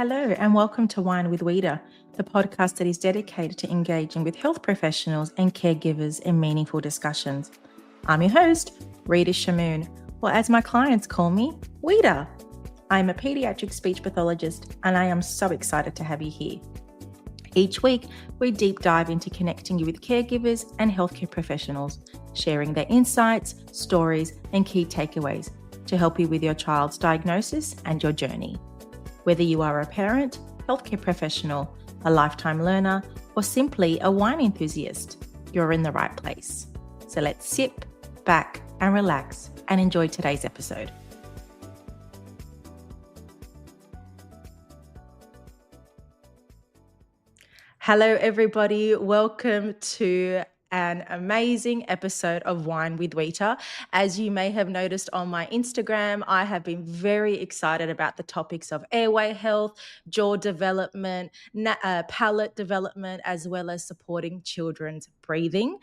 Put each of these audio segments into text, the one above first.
Hello, and welcome to Wine with Wita, the podcast that is dedicated to engaging with health professionals and caregivers in meaningful discussions. I'm your host, Rita Shamoon, or as my clients call me, Wita. I'm a pediatric speech pathologist, and I am so excited to have you here. Each week, we deep dive into connecting you with caregivers and healthcare professionals, sharing their insights, stories, and key takeaways to help you with your child's diagnosis and your journey. Whether you are a parent, healthcare professional, a lifetime learner, or simply a wine enthusiast, you're in the right place. So let's sit back and relax and enjoy today's episode. Hello, everybody. Welcome to an amazing episode of Wine with Wita. As you may have noticed on my Instagram, I have been very excited about the topics of airway health, jaw development, palate development, as well as supporting children's breathing.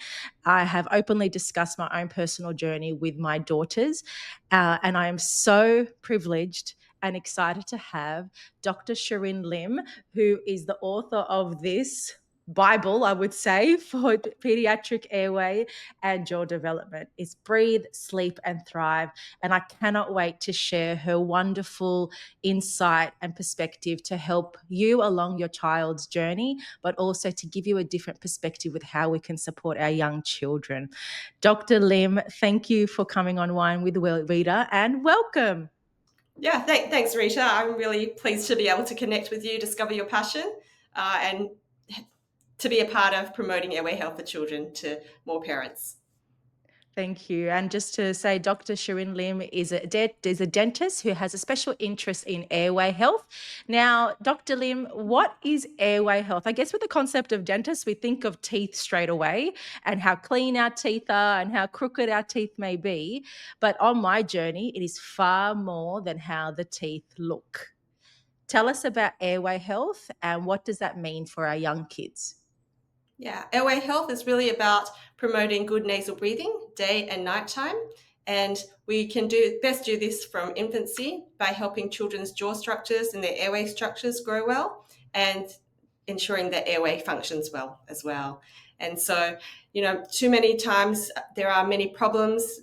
I have openly discussed my own personal journey with my daughters, and I am so privileged and excited to have Dr. Shereen Lim, who is the author of this Bible, I would say, for pediatric airway and jaw development. It's Breathe, Sleep and Thrive. And I cannot wait to share her wonderful insight and perspective to help you along your child's journey, but also to give you a different perspective with how we can support our young children. Dr. Lim, thank you for coming on Wine with Rita, and welcome. Yeah, thanks, Rita. I'm really pleased to be able to connect with you, discover your passion, and to be a part of promoting airway health for children to more parents. Thank you. And just to say, Dr. Shereen Lim is a dentist who has a special interest in airway health. Now, Dr. Lim, what is airway health? I guess with the concept of dentists, we think of teeth straight away and how clean our teeth are and how crooked our teeth may be. But on my journey, it is far more than how the teeth look. Tell us about airway health and what does that mean for our young kids? Yeah, airway health is really about promoting good nasal breathing day and nighttime. And we can best do this from infancy by helping children's jaw structures and their airway structures grow well and ensuring that airway functions well as well. And so, too many times there are many problems,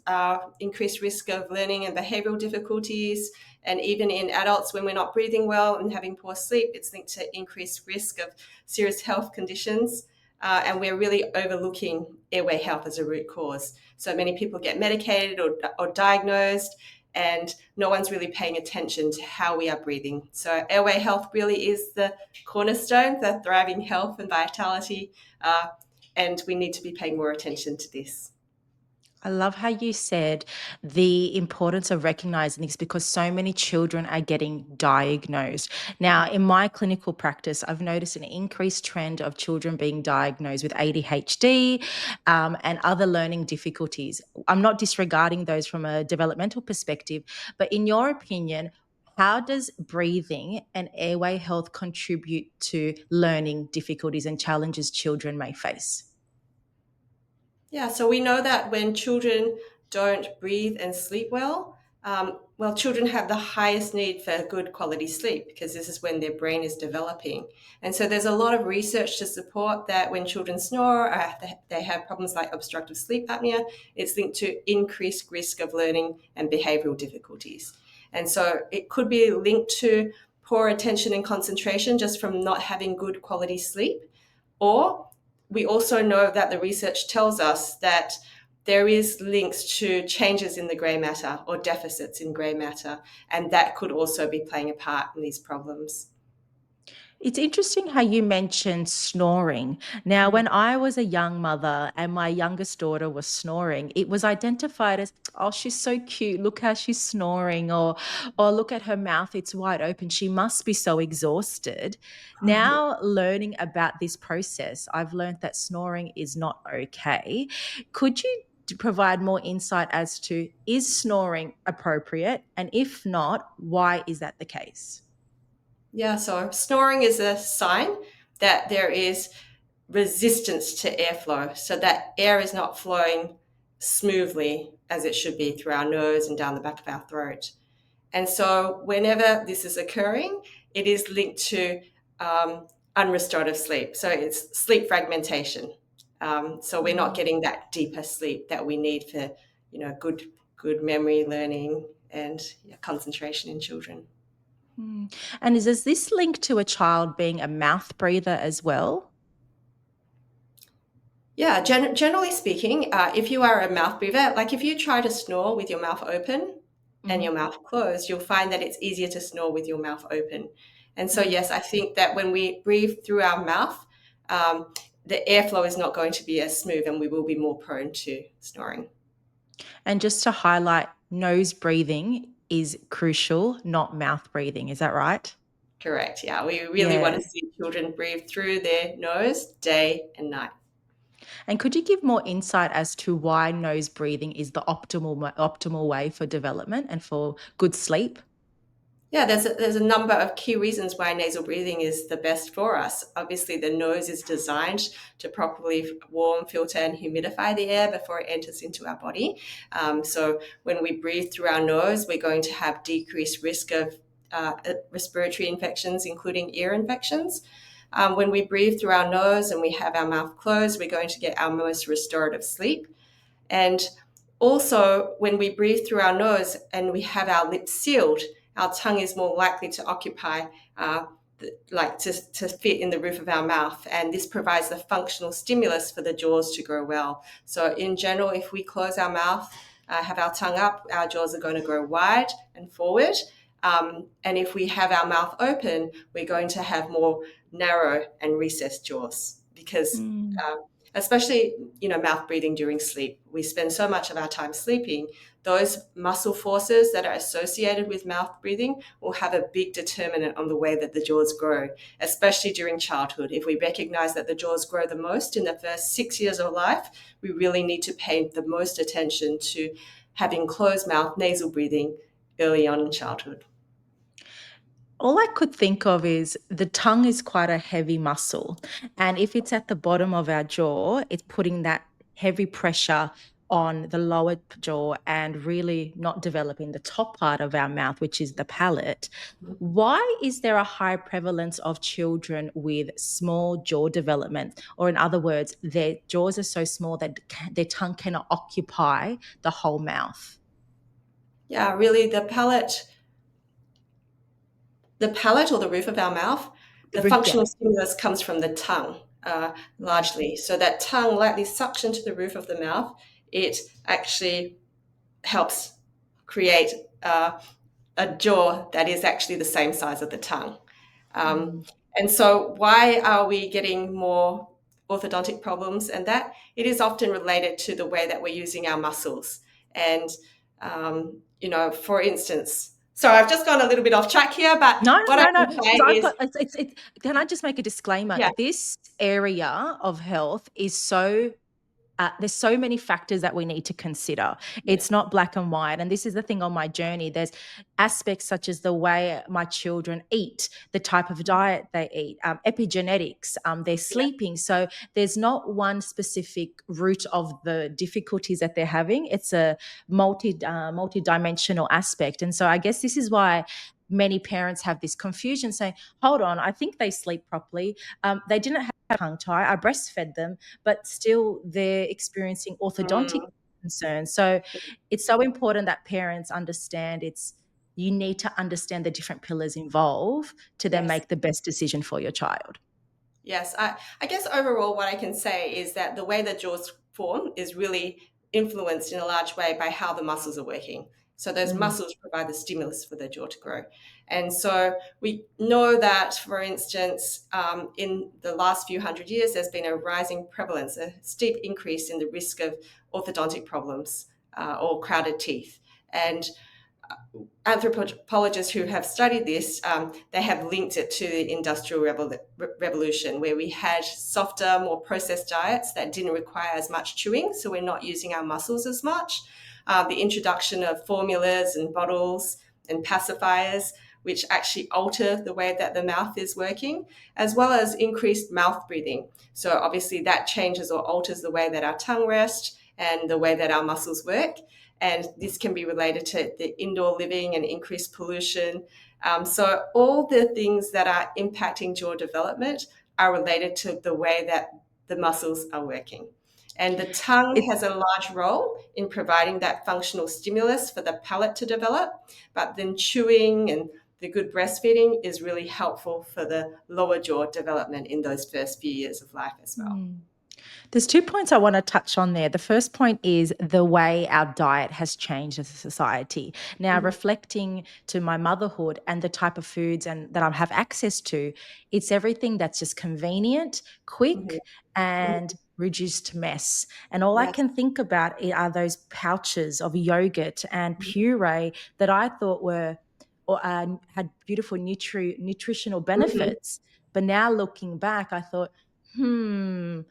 increased risk of learning and behavioural difficulties. And even in adults, when we're not breathing well and having poor sleep, it's linked to increased risk of serious health conditions. And we're really overlooking airway health as a root cause. So many people get medicated or diagnosed, and no one's really paying attention to how we are breathing. So airway health really is the cornerstone for thriving health and vitality, and we need to be paying more attention to this. I love how you said the importance of recognizing this because so many children are getting diagnosed. Now, in my clinical practice, I've noticed an increased trend of children being diagnosed with ADHD and other learning difficulties. I'm not disregarding those from a developmental perspective, but in your opinion, how does breathing and airway health contribute to learning difficulties and challenges children may face? Yeah, so we know that when children don't breathe and sleep children have the highest need for good quality sleep because this is when their brain is developing. And so there's a lot of research to support that when children snore, they have problems like obstructive sleep apnea, it's linked to increased risk of learning and behavioral difficulties. And so it could be linked to poor attention and concentration just from not having good quality sleep, or we also know that the research tells us that there is links to changes in the grey matter or deficits in grey matter, and that could also be playing a part in these problems. It's interesting how you mentioned snoring. Now, when I was a young mother and my youngest daughter was snoring, it was identified as, oh, she's so cute. Look how she's snoring, or look at her mouth, it's wide open. She must be so exhausted. Now, learning about this process, I've learned that snoring is not okay. Could you provide more insight as to is snoring appropriate? And if not, why is that the case? Yeah, so snoring is a sign that there is resistance to airflow, so that air is not flowing smoothly as it should be through our nose and down the back of our throat. And so whenever this is occurring, it is linked to unrestorative sleep. So it's sleep fragmentation. So we're not getting that deeper sleep that we need for, good memory, learning, and concentration in children. And is this linked to a child being a mouth breather as well? Yeah, generally speaking, if you are a mouth breather, like if you try to snore with your mouth open and Mhm. your mouth closed, you'll find that it's easier to snore with your mouth open. And so, Mm. yes, I think that when we breathe through our mouth, um, the airflow is not going to be as smooth and we will be more prone to snoring. And just to highlight, nose breathing is crucial, not mouth breathing. Is that right? Correct. Yeah, we really want Yeah. to see children breathe through their nose day and night. And could you give more insight as to why nose breathing is the optimal way for development and for good sleep? Yeah, there's a number of key reasons why nasal breathing is the best for us. Obviously, the nose is designed to properly warm, filter, and humidify the air before it enters into our body. So when we breathe through our nose, we're going to have decreased risk of respiratory infections, including ear infections. When we breathe through our nose and we have our mouth closed, we're going to get our most restorative sleep. And also, when we breathe through our nose and we have our lips sealed, our tongue is more likely to occupy, to fit in the roof of our mouth. And this provides the functional stimulus for the jaws to grow well. So, in general, if we close our mouth, have our tongue up, our jaws are going to grow wide and forward. And if we have our mouth open, we're going to have more narrow and recessed jaws because Mm. especially mouth breathing during sleep, we spend so much of our time sleeping. Those muscle forces that are associated with mouth breathing will have a big determinant on the way that the jaws grow, especially during childhood. If we recognize that the jaws grow the most in the first 6 years of life, we really need to pay the most attention to having closed mouth nasal breathing early on in childhood. All I could think of is the tongue is quite a heavy muscle. And if it's at the bottom of our jaw, it's putting that heavy pressure on the lower jaw and really not developing the top part of our mouth, which is the palate. Why is there a high prevalence of children with small jaw development? Or, in other words, their jaws are so small that their tongue cannot occupy the whole mouth? Yeah, really, the palate or the roof of our mouth, the Yeah. functional stimulus comes from the tongue, Okay. largely. So that tongue lightly suction to the roof of the mouth, it actually helps create a jaw that is actually the same size of the tongue. Um, Mm. and so, why are we getting more orthodontic problems? And that it is often related to the way that we're using our muscles. And, for instance, sorry, I've just gone a little bit off track here, but No, what I no, no, can say because I've is, got it's can I just make a disclaimer? yeah, This area of health is so there's so many factors that we need to consider. yeah, It's not black and white. And this is the thing on my journey. There's aspects such as the way my children eat, the type of diet they eat, epigenetics, their yeah, sleeping. So there's not one specific root of the difficulties that they're having. It's a multi-dimensional aspect. And so I guess this is why many parents have this confusion saying, hold on, I think they sleep properly. They didn't have tongue tie. I breastfed them, but still they're experiencing orthodontic mm, concerns. So it's so important that parents understand you need to understand the different pillars involved to then yes. make the best decision for your child. Yes, I guess overall, what I can say is that the way the jaws form is really influenced in a large way by how the muscles are working. So those Mm. muscles provide the stimulus for the jaw to grow. And so we know that, for instance, in the last few hundred years, there's been a rising prevalence, a steep increase in the risk of orthodontic problems or crowded teeth. And anthropologists who have studied this, they have linked it to the Industrial Revolution, where we had softer, more processed diets that didn't require as much chewing, so we're not using our muscles as much. The introduction of formulas and bottles and pacifiers, which actually alter the way that the mouth is working, as well as increased mouth breathing. So obviously that changes or alters the way that our tongue rests and the way that our muscles work. And this can be related to the indoor living and increased pollution, So all the things that are impacting jaw development are related to the way that the muscles are working. And the tongue It has a large role in providing that functional stimulus for the palate to develop, but then chewing and the good breastfeeding is really helpful for the lower jaw development in those first few years of life as well. mm. There's 2 points I wanna touch on there. The first point is the way our diet has changed as a society. Now, Mhm, reflecting to my motherhood and the type of foods and that I have access to, it's everything that's just convenient, mhm, quick, mhm. and reduced to mess. And all I Yes. can think about are those pouches of yogurt and Mhm, puree that I thought were or had beautiful nutritional mhm, benefits. But now looking back, I thought, "Hmm,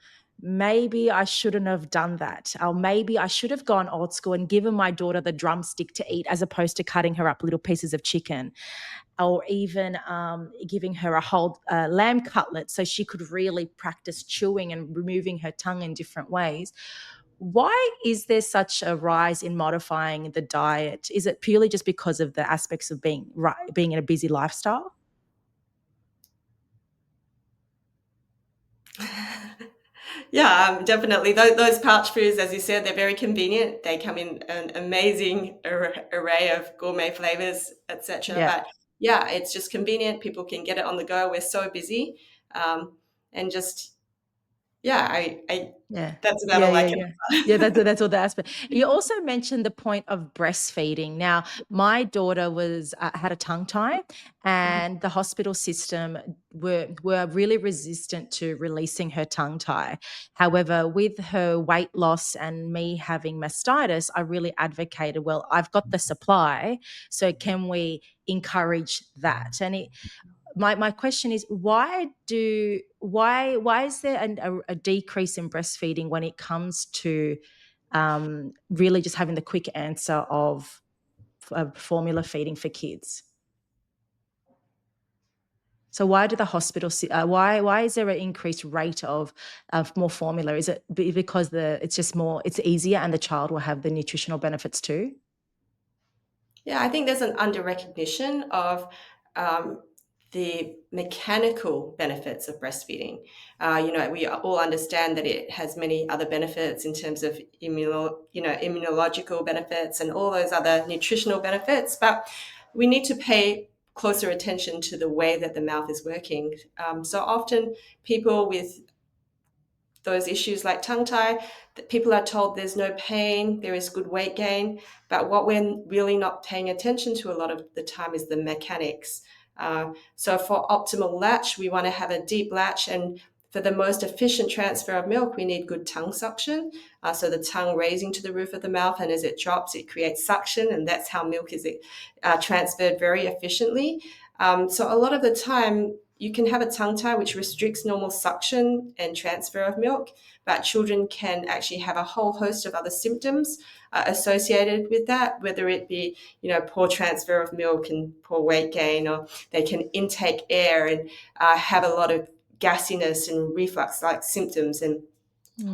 maybe I shouldn't have done that. Or maybe I should have gone old school and given my daughter the drumstick to eat as opposed to cutting her up little pieces of chicken, or even giving her a whole lamb cutlet so she could really practice chewing and removing her tongue in different ways." Why is there such a rise in modifying the diet? Is it purely just because of the aspects of being in a busy lifestyle? Yeah, definitely. Those pouch foods, as you said, they're very convenient. They come in an amazing array of gourmet flavors, etc. Yeah, But yeah, it's just convenient. People can get it on the go. We're so busy, and just yeah, I yeah. that's about Yeah, all I yeah, can yeah. Yeah, offer. that's all the aspect. You also mentioned the point of breastfeeding. Now, my daughter was had a tongue tie, and the hospital system were really resistant to releasing her tongue tie. However, with her weight loss and me having mastitis, I really advocated, well, I've got the supply, so can we encourage that? And my question is, why is there a decrease in breastfeeding when it comes to really just having the quick answer of formula feeding for kids? So why do the hospitals why is there an increased rate of more formula? Is it because it's just more, it's easier and the child will have the nutritional benefits too? Yeah, I think there's an under recognition of um, the mechanical benefits of breastfeeding. We all understand that it has many other benefits in terms of immunological benefits and all those other nutritional benefits, but we need to pay closer attention to the way that the mouth is working. So often, people with those issues like tongue tie, that people are told there's no pain, there is good weight gain. But what we're really not paying attention to a lot of the time is the mechanics. So for optimal latch, we want to have a deep latch. And for the most efficient transfer of milk, we need good tongue suction. So the tongue raising to the roof of the mouth, and as it drops, it creates suction, and that's how milk is transferred very efficiently. So a lot of the time, you can have a tongue tie which restricts normal suction and transfer of milk, but children can actually have a whole host of other symptoms associated with that, whether it be, poor transfer of milk and poor weight gain, or they can intake air and have a lot of gassiness and reflux-like symptoms, and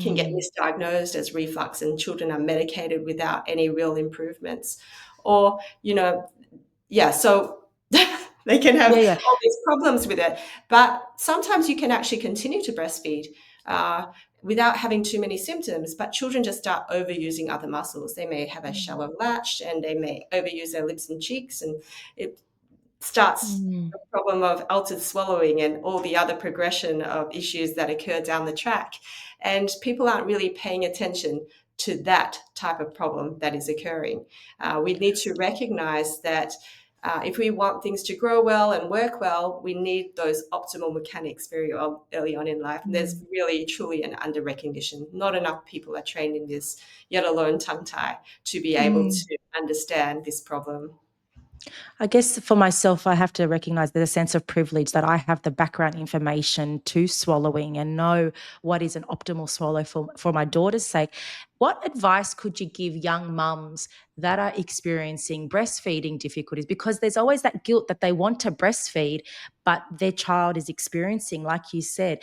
can get Mm. misdiagnosed as reflux, and children are medicated without any real improvements. Or, yeah, so they can have Yeah, yeah. all these problems with it. But sometimes you can actually continue to breastfeed uh, without having too many symptoms. But children just start overusing other muscles. They may have a Mm. shallow latch, and they may overuse their lips and cheeks, and it starts Mm. the problem of altered swallowing and all the other progression of issues that occur down the track. And people aren't really paying attention to that type of problem that is occurring. We need to recognize that if we want things to grow well and work well, we need those optimal mechanics very early on in life. And there's Mm. really, truly an under recognition. Not enough people are trained in this, yet alone tongue tie, to be able Mm. to understand this problem. I guess for myself, I have to recognize there's a sense of privilege that I have the background information to swallowing and know what is an optimal swallow for my daughter's sake. What advice could you give young mums that are experiencing breastfeeding difficulties? Because there's always that guilt that they want to breastfeed, but their child is experiencing, like you said,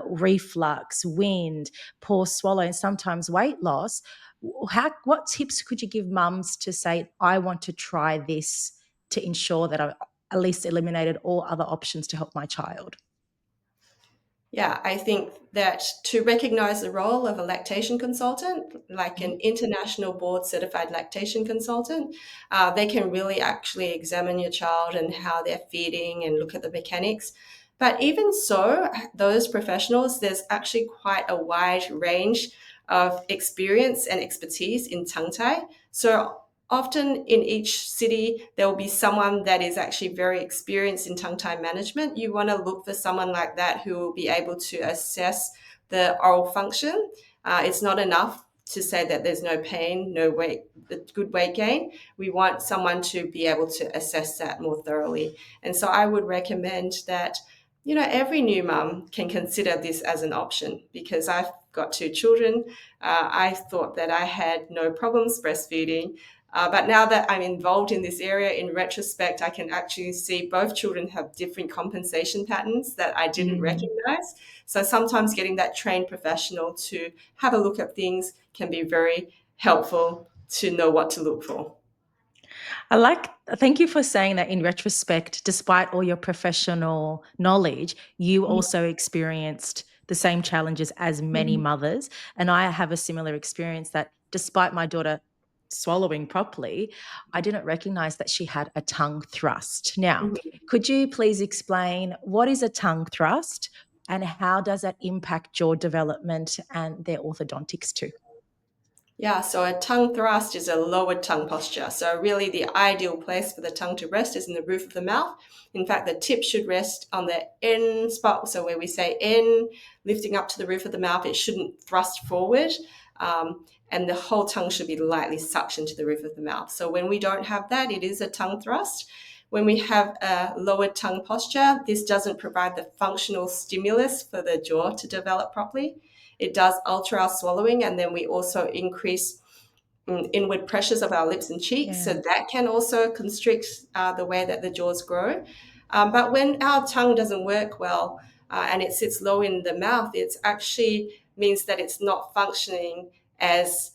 reflux, wind, poor swallow, and sometimes weight loss. What tips could you give mums to say, I want to try this to ensure that at least eliminated all other options to help my child? Yeah, I think that to recognize the role of a lactation consultant, like an international board certified lactation consultant, they can really actually examine your child and how they're feeding and look at the mechanics. But even so, those professionals, there's actually quite a wide range of experience and expertise in tongue tie. So often in each city, there will be someone that is actually very experienced in tongue tie management. You want to look for someone like that who will be able to assess the oral function. It's not enough to say that there's no pain, no weight, good weight gain. We want someone to be able to assess that more thoroughly. And so I would recommend that, every new mum can consider this as an option because I've got two children. I thought that I had no problems breastfeeding. But now that I'm involved in this area, in retrospect, I can actually see both children have different compensation patterns that I didn't Mm. recognize. So sometimes getting that trained professional to have a look at things can be very helpful to know what to look for. Thank you for saying that in retrospect, despite all your professional knowledge, you also experienced the same challenges as many Mhm. mothers. And I have a similar experience that despite my daughter swallowing properly, I didn't recognize that she had a tongue thrust. Now, Mhm. could you please explain what is a tongue thrust and how does that impact jaw development and their orthodontics too? Yeah, so a tongue thrust is a lower tongue posture. So, really, the ideal place for the tongue to rest is in the roof of the mouth. In fact, the tip should rest on the end spot. So, where we say N, lifting up to the roof of the mouth, it shouldn't thrust forward. And the whole tongue should be lightly suctioned to the roof of the mouth. So, when we don't have that, it is a tongue thrust. When we have a lower tongue posture, this doesn't provide the functional stimulus for the jaw to develop properly. It does alter our swallowing, and then we also increase inward pressures of our lips and cheeks. So Yeah. that can also constrict the way that the jaws grow. But when our tongue doesn't work well and it sits low in the mouth, it actually means that it's not functioning as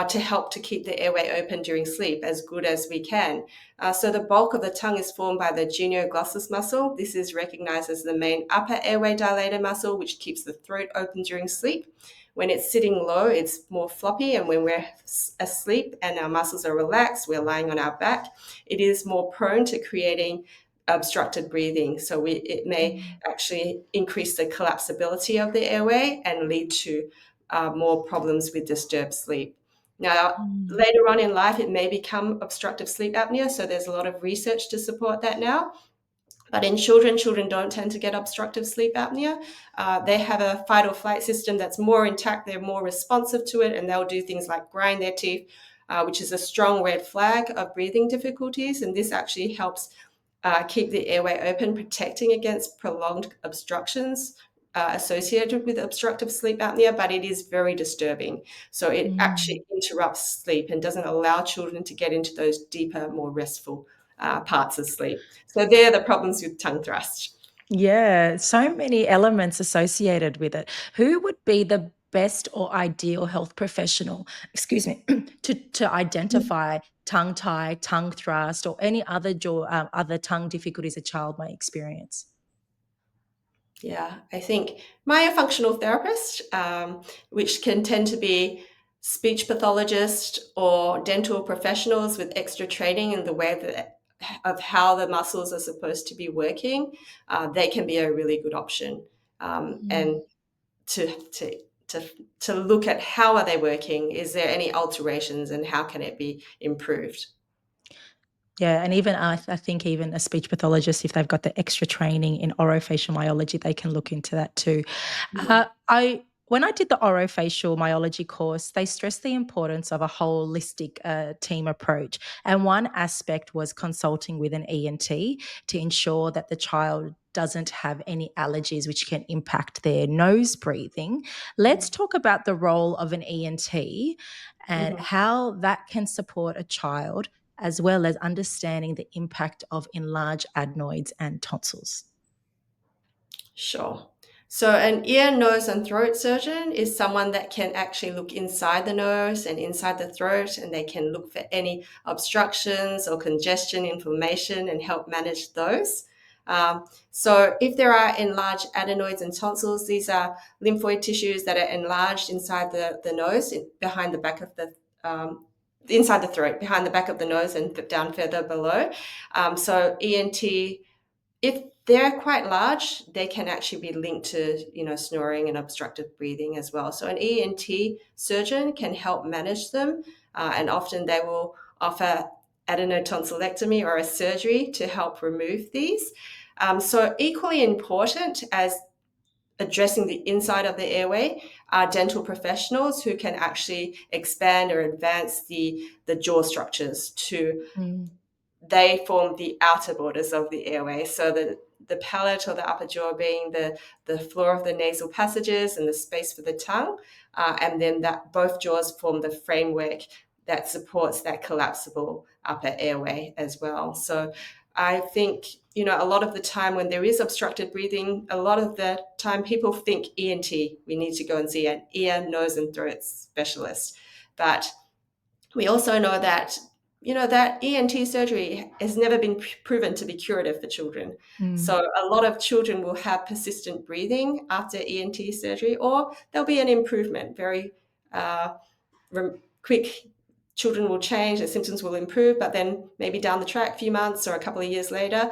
to help to keep the airway open during sleep as good as we can. So the bulk of the tongue is formed by the genioglossus muscle. This is recognized as the main upper airway dilator muscle, which keeps the throat open during sleep. When it's sitting low, it's more floppy, and when we're asleep and our muscles are relaxed, we're lying on our back, it is more prone to creating obstructed breathing. So it may Mm. actually increase the collapsibility of the airway and lead to more problems with disturbed sleep. Now, Mm. later on in life, it may become obstructive sleep apnea. So there's a lot of research to support that now. But in children, children don't tend to get obstructive sleep apnea. They have a fight or flight system that's more intact. They're more responsive to it, and they'll do things like grind their teeth, which is a strong red flag of breathing difficulties. And this actually helps keep the airway open, protecting against prolonged obstructions associated with obstructive sleep apnea, but it is very disturbing. So it Mm. actually interrupts sleep and doesn't allow children to get into those deeper, more restful parts of sleep. So they're the problems with tongue thrust. Yeah, so many elements associated with it. Who would be the best or ideal health professional, excuse me, to identify tongue tie, tongue thrust, or any other other tongue difficulties a child may experience? Yeah, I think myofunctional therapist, which can tend to be speech pathologist or dental professionals with extra training in the way that of how the muscles are supposed to be working, they can be a really good option. And to to to to look at how are they working? Is there any alterations, and how can it be improved? Yeah, and even I think even a speech pathologist, if they've got the extra training in orofacial myology, they can look into that too. Mhm. I When I did the orofacial myology course, they stressed the importance of a holistic team approach, and one aspect was consulting with an ENT to ensure that the child doesn't have any allergies which can impact their nose breathing. Let's talk about the role of an ENT and Mhm. how that can support a child as well as understanding the impact of enlarged adenoids and tonsils. Sure. So, an ear, nose, and throat surgeon is someone that can actually look inside the nose and inside the throat, and they can look for any obstructions or congestion, inflammation, and help manage those. So, if there are enlarged adenoids and tonsils, these are lymphoid tissues that are enlarged inside the nose, behind the back of inside the throat, behind the back of the nose, and down further below. So, ENT, if they're quite large, they can actually be linked to, snoring and obstructive breathing as well. So an ENT surgeon can help manage them, and often they will offer adenotonsillectomy or a surgery to help remove these. So equally important as addressing the inside of the airway are dental professionals who can actually expand or advance the jaw structures to Mm, they form the outer borders of the airway. So the palate or the upper jaw being the floor of the nasal passages and the space for the tongue. And then that both jaws form the framework that supports that collapsible upper airway as well. So I think, a lot of the time when there is obstructed breathing, a lot of the time people think ENT, we need to go and see an ear, nose, and throat specialist. But we also know that that ENT surgery has never been proven to be curative for children. mm, So a lot of children will have persistent breathing after ENT surgery, or there'll be an improvement, very uh, quick. Children will change, their symptoms will improve, but then maybe down the track, a few months or a couple of years later,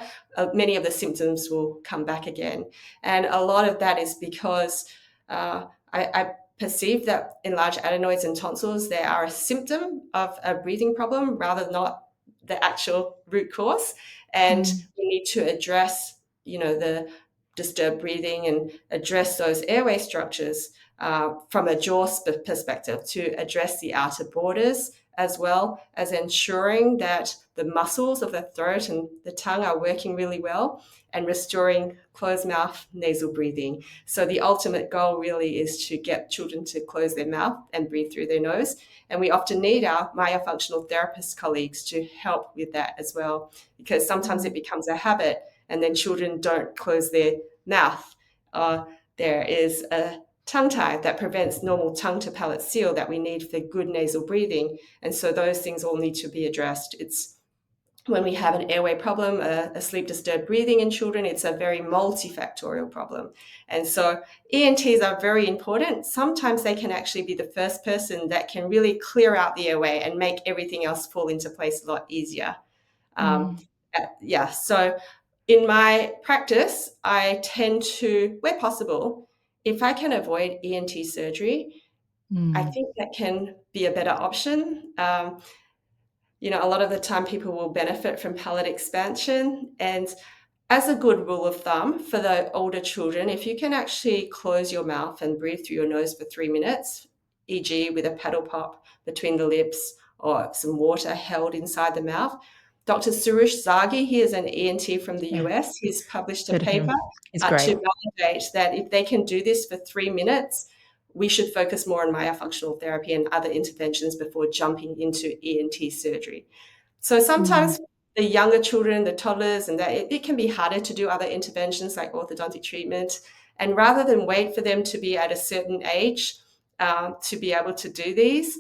many of the symptoms will come back again. And a lot of that is because I perceive that enlarged adenoids and tonsils, they are a symptom of a breathing problem rather than not the actual root cause. And mm, we need to address, the disturbed breathing and address those airway structures from a jaw perspective to address the outer borders, as well as ensuring that the muscles of the throat and the tongue are working really well and restoring closed mouth nasal breathing. So the ultimate goal really is to get children to close their mouth and breathe through their nose. And we often need our myofunctional therapist colleagues to help with that as well, because sometimes it mm, becomes a habit and then children don't close their mouth. There is a tongue tie that prevents normal tongue to palate seal that we need for good nasal breathing. And so those things all need to be addressed. It's when we have an airway problem, a sleep disturbed breathing in children, it's a very multifactorial problem. And so ENTs are very important. Sometimes they can actually be the first person that can really clear out the airway and make everything else fall into place a lot easier. Um, mm, yeah, so in my practice, I tend to, where possible, if I can avoid ENT surgery, I mm, think that can be a better option. A lot of the time people will benefit from palate expansion. And as a good rule of thumb for the older children, if you can actually close your mouth and breathe through your nose for 3 minutes, e.g., with a paddle pop between the lips or some water held inside the mouth. Dr. Suresh Zagi, he is an ENT from the yeah, US. He's published a heard of paper him. He's great. to validate that if they can do this for 3 minutes, we should focus more on myofunctional therapy and other interventions before jumping into ENT surgery. So Mm, sometimes the younger children, the toddlers, and that it can be harder to do other interventions like orthodontic treatment. And rather than wait for them to be at a certain age to be able to do these,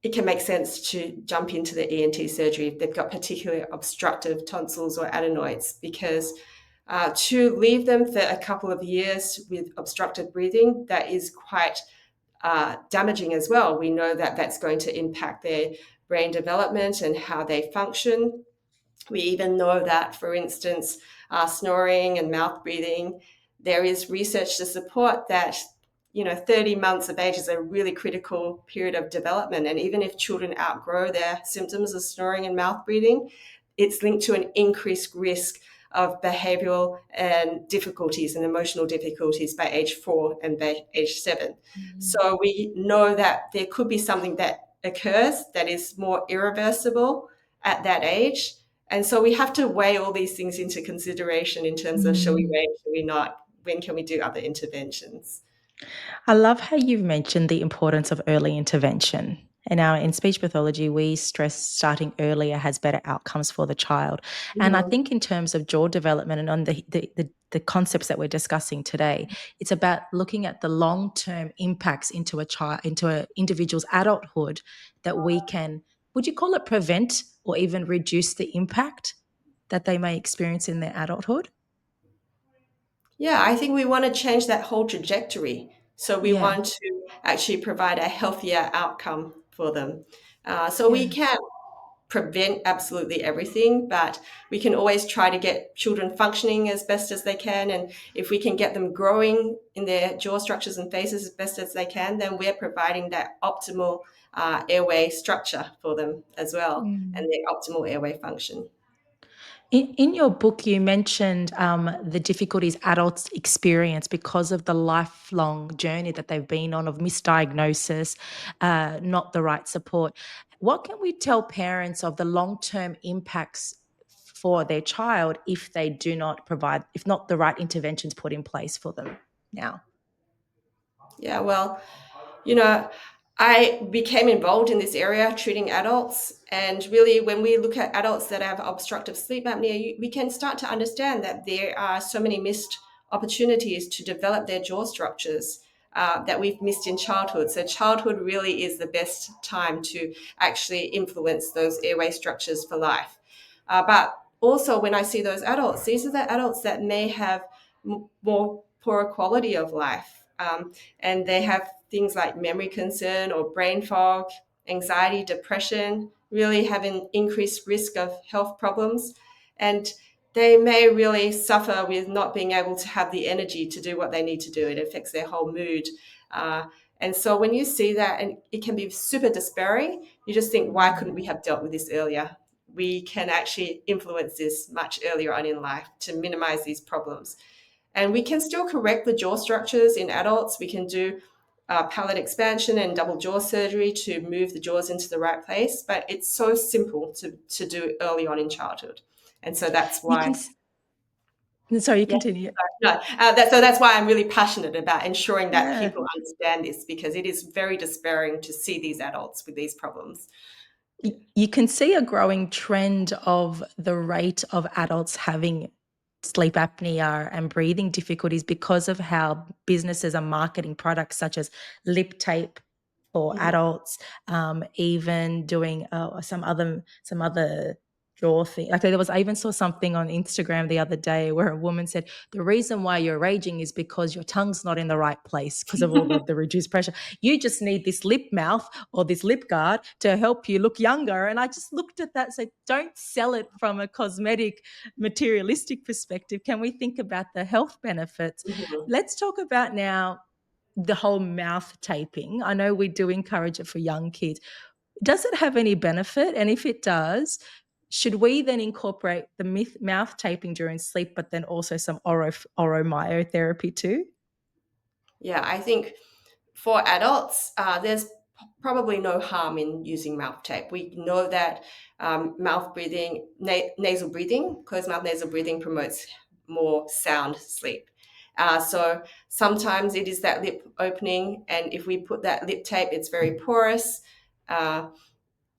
it can make sense to jump into the ENT surgery if they've got particularly obstructive tonsils or adenoids, because to leave them for a couple of years with obstructed breathing, that is quite damaging as well. We know that that's going to impact their brain development and how they function. We even know that, for instance, snoring and mouth breathing, there is research to support that 30 months of age is a really critical period of development. And even if children outgrow their symptoms of snoring and mouth breathing, it's linked to an increased risk of behavioral and difficulties and emotional difficulties by age 4 and by age 7. mm, So we know that there could be something that occurs that is more irreversible at that age. And so we have to weigh all these things into consideration in terms of shall we mm. wait, shall we not, when can we do other interventions? I love how you've mentioned the importance of early intervention. And now in speech pathology, we stress starting earlier has better outcomes for the child. And I Mhm. think in terms of jaw development and on the concepts that we're discussing today, it's about looking at the long-term impacts into a child, into an individual's adulthood that we can, would you call it prevent or even reduce the impact that they may experience in their adulthood? Yeah, I think we want to change that whole trajectory. So we Yeah, want to actually provide a healthier outcome for them. So we yeah. can't prevent absolutely everything, but we can always try to get children functioning as best as they can. And if we can get them growing in their jaw structures and faces as best as they can, then we're providing that optimal airway structure for them as well and Mm. their optimal airway function. In your book, you mentioned the difficulties adults experience because of the lifelong journey that they've been on of misdiagnosis, not the right support. What can we tell parents of the long term impacts for their child if they do not provide, if not the right interventions put in place for them now? Yeah, well, you know, I became involved in this area treating adults. And really, when we look at adults that have obstructive sleep apnea, we can start to understand that there are so many missed opportunities to develop their jaw structures that we've missed in childhood. So, childhood really is the best time to actually influence those airway structures for life. But also, when I see those adults, these are the adults that may have more poorer quality of life. And they have things like memory concern or brain fog, anxiety, depression, really have an increased risk of health problems. And they may really suffer with not being able to have the energy to do what they need to do. It affects their whole mood. Uh, and so when you see that, and it can be super despairing, you just think, why couldn't we have dealt with this earlier? We can actually influence this much earlier on in life to minimize these problems. And we can still correct the jaw structures in adults. We can do palate expansion and double jaw surgery to move the jaws into the right place, but it's so simple to do early on in childhood. And so that's You why, can, sorry, you yeah, continue. no, so that's why I'm really passionate about ensuring that Yeah. people understand this because it is very despairing to see these adults with these problems. You can see a growing trend of the rate of adults having sleep apnea and breathing difficulties because of how businesses are marketing products such as lip tape for Mhm. adults, even doing some other jaw thing. Like there was, I even saw something on Instagram the other day where a woman said the reason why you're raging is because your tongue's not in the right place because of all the reduced pressure. You just need this lip mouth or this lip guard to help you look younger. And I just looked at that and said, don't sell it from a cosmetic, materialistic perspective. Can we think about the health benefits? Mhm. Let's talk about now the whole mouth taping. I know we do encourage it for young kids. Does it have any benefit? And if it does, should we then incorporate the mouth taping during sleep, but then also some oromyotherapy too? Yeah, I think for adults, there's probably no harm in using mouth tape. We know that mouth breathing, nasal breathing, closed mouth nasal breathing promotes more sound sleep. So sometimes it is that lip opening, and if we put that lip tape, it's very porous. Uh,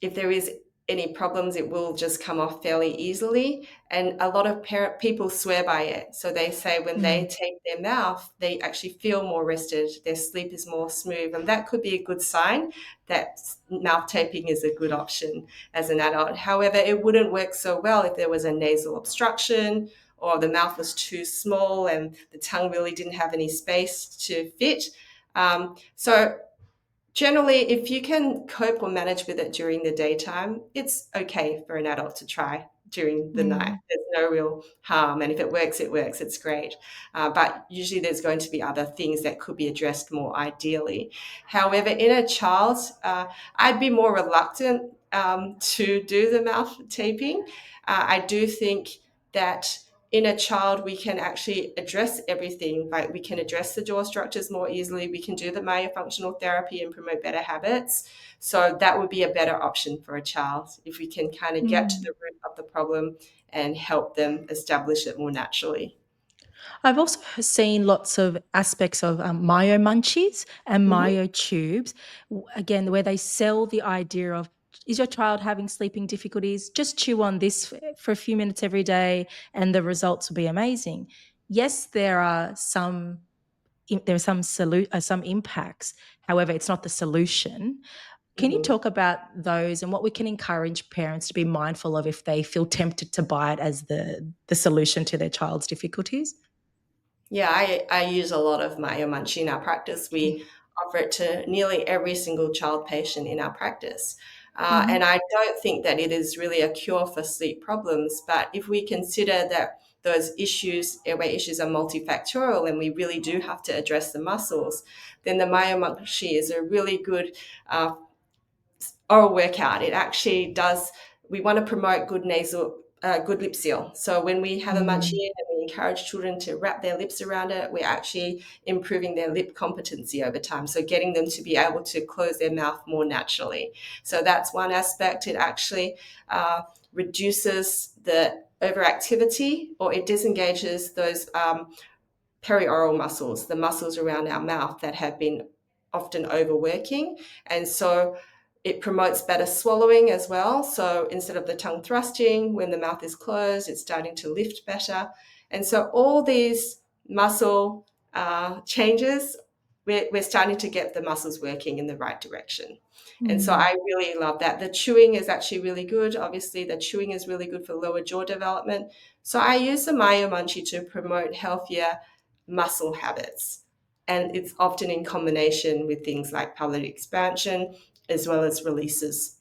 if there is any problems, it will just come off fairly easily. And a lot of people swear by it. So they say when they Mm, tape their mouth, they actually feel more rested. Their sleep is more smooth. And that could be a good sign that mouth taping is a good option as an adult. However, it wouldn't work so well if there was a nasal obstruction or the mouth was too small and the tongue really didn't have any space to fit. So generally, if you can cope or manage with it during the daytime, it's okay for an adult to try during the night. mm, There's no real harm. And if it works, it works. It's great. But usually there's going to be other things that could be addressed more ideally. However, in a child, I'd be more reluctant to do the mouth taping. I do think that in a child, we can actually address everything. Like we can address the jaw structures more easily. We can do the myofunctional therapy and promote better habits. So that would be a better option for a child if we can kind of get to mm. the root of the problem and help them establish it more naturally. I've also seen lots of aspects of myo munchies and Mhm. myo tubes, again, where they sell the idea of, is your child having sleeping difficulties? Just chew on this for a few minutes every day and the results will be amazing. Yes, there are some impacts. However, it's not the solution. Can you Mhm. talk about those and what we can encourage parents to be mindful of if they feel tempted to buy it as the solution to their child's difficulties? Yeah, I use a lot of Maya Munch in our practice. We offer it to nearly every single child patient in our practice. And Mhm. I don't think that it is really a cure for sleep problems, but if we consider that those issues, airway issues, are multifactorial and we really do have to address the muscles, then the Maya Munch is a really good uh, oral workout. It actually does. We want to promote good lip seal. So when we have a munchie Mm. and we encourage children to wrap their lips around it, we're actually improving their lip competency over time. So getting them to be able to close their mouth more naturally. So that's one aspect. It actually reduces the overactivity, or it disengages those perioral muscles, the muscles around our mouth that have been often overworking. And so it promotes better swallowing as well. So instead of the tongue thrusting, when the mouth is closed, it's starting to lift better. And so all these muscle changes, we're starting to get the muscles working in the right direction. And so Mm. I really love that. The chewing is actually really good. Obviously, the chewing is really good for lower jaw development. So I use the Mayo Munchie to promote healthier muscle habits. And it's often in combination with things like pelvic expansion as well as releases,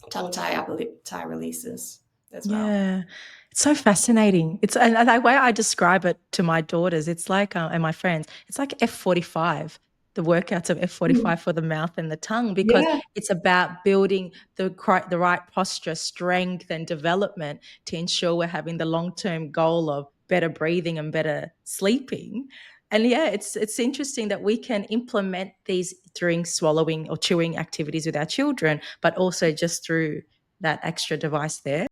tongue tie, upper lip tie releases as well. Yeah. It's so fascinating. It's and the way I describe it to my daughters, it's like, and my friends, it's like F45, the workouts of Mm. F45 for the mouth and the tongue, because Yeah. it's about building the right posture, strength, and development to ensure we're having the long-term goal of better breathing and better sleeping. And yeah, it's interesting that we can implement these during swallowing or chewing activities with our children, but also just through that extra device there.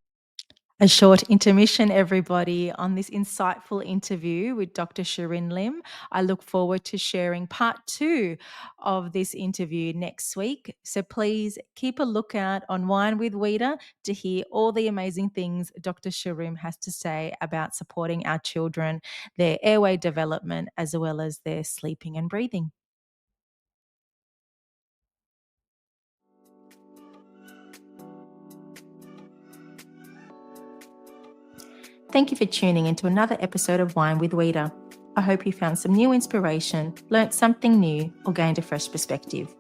A short intermission, everybody, on this insightful interview with Dr. Shereen Lim. I look forward to sharing part two of this interview next week. So please keep a lookout on Wine with Wita to hear all the amazing things Dr. Shereen has to say about supporting our children, their airway development, as well as their sleeping and breathing. Thank you for tuning into another episode of Wine with Wita. I hope you found some new inspiration, learnt something new, or gained a fresh perspective.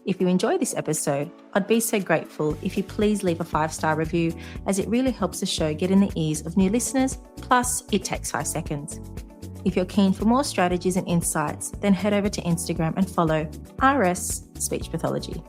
If you enjoyed this episode, I'd be so grateful if you please leave a 5-star review, as it really helps the show get in the ears of new listeners, plus it takes 5 seconds. If you're keen for more strategies and insights, then head over to Instagram and follow RS Speech Pathology.